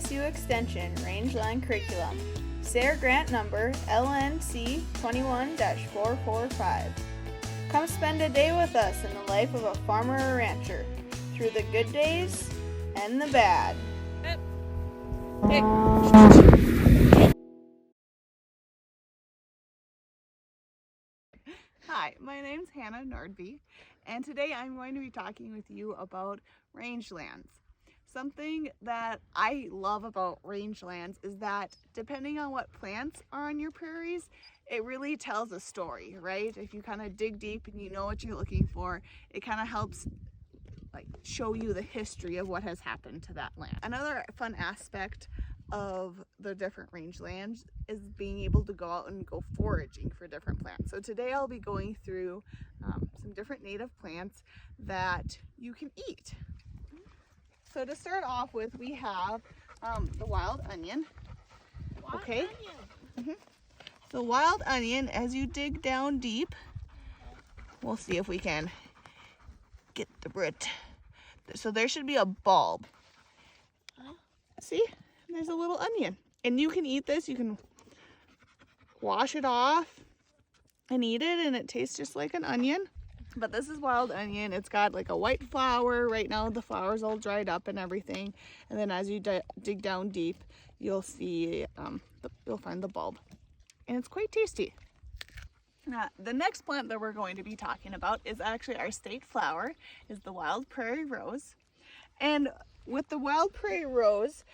CSU Extension Rangeland Curriculum, SARE Grant Number LNC 21-445. Come spend a day with us in the life of a farmer or rancher, through the good days and the bad. Hi, my name's Hannah Nordby, and today I'm going to be talking with you about rangelands. Something that I love about rangelands is that depending on what plants are on your prairies, it really tells a story, right? If you kind of dig deep and you know what you're looking for, it kind of helps show you the history of what has happened to that land. Another fun aspect of the different rangelands is being able to go out and go foraging for different plants. So today I'll be going through some different native plants that you can eat. So to start off with, we have the wild onion. Okay. The wild onion, as you dig down deep, we'll see if we can get the root. So there should be a bulb. See? There's a little onion. And you can eat this. You can wash it off and eat it, and it tastes just like an onion. But this is wild onion. It's got like a white flower. Right now the flower's all dried up and everything. And then as you dig down deep, you'll see, you'll find the bulb. And it's quite tasty. Now, the next plant that we're going to be talking about is actually our state flower, is the wild prairie rose. And with the wild prairie rose,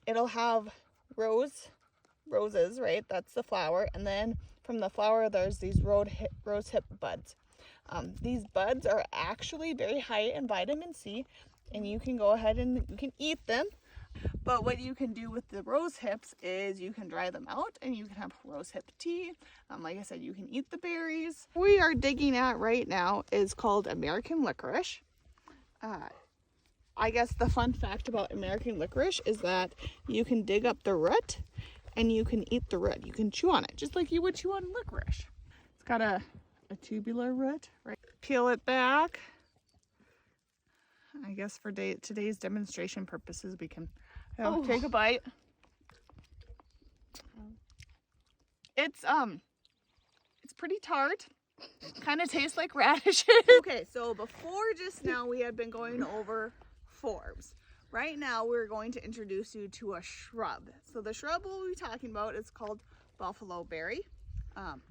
it'll have roses, right? That's the flower. And then from the flower, there's these rose hip buds. These buds are actually very high in vitamin C, and you can go ahead and you can eat them. But what you can do with the rose hips is you can dry them out and you can have rose hip tea. Like I said, you can eat the berries. What we are digging at right now is called American licorice. I guess the fun fact about American licorice is that you can dig up the root and you can eat the root. You can chew on it just like you would chew on licorice. It's got a tubular root, right? Peel it back. I guess for today's demonstration purposes, we can take a bite. It's pretty tart. Kind of tastes like radishes. Okay, so before just now we had been going over forbs. Right now we're going to introduce you to a shrub. So the shrub we'll be talking about is called buffalo berry.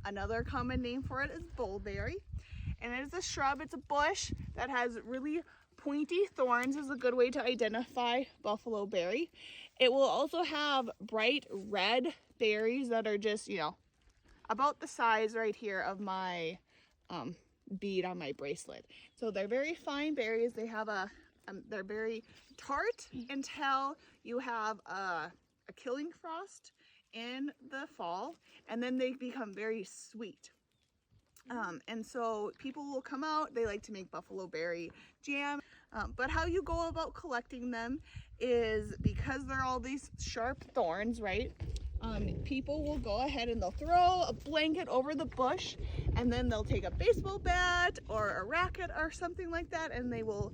Another common name for it is bullberry. And it is a shrub, it's a bush that has really pointy thorns, is a good way to identify buffalo berry. It will also have bright red berries that are just, about the size right here of my bead on my bracelet. So they're very fine berries. They have they're very tart until you have a killing frost in the fall, and then they become very sweet. And so people will come out, they like to make buffalo berry jam. But how you go about collecting them is, because they're all these sharp thorns, right? People will go ahead and they'll throw a blanket over the bush, and then they'll take a baseball bat or a racket or something like that, and they will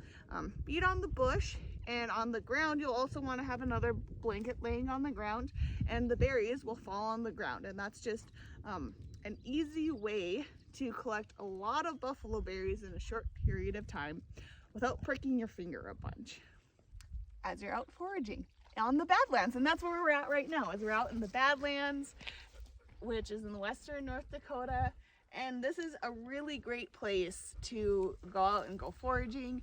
beat on the bush. And on the ground, you'll also want to have another blanket laying on the ground, and the berries will fall on the ground. And that's just an easy way to collect a lot of buffalo berries in a short period of time without pricking your finger a bunch as you're out foraging on the Badlands. And that's where we're at right now, is we're out in the Badlands, which is in western North Dakota. And this is a really great place to go out and go foraging.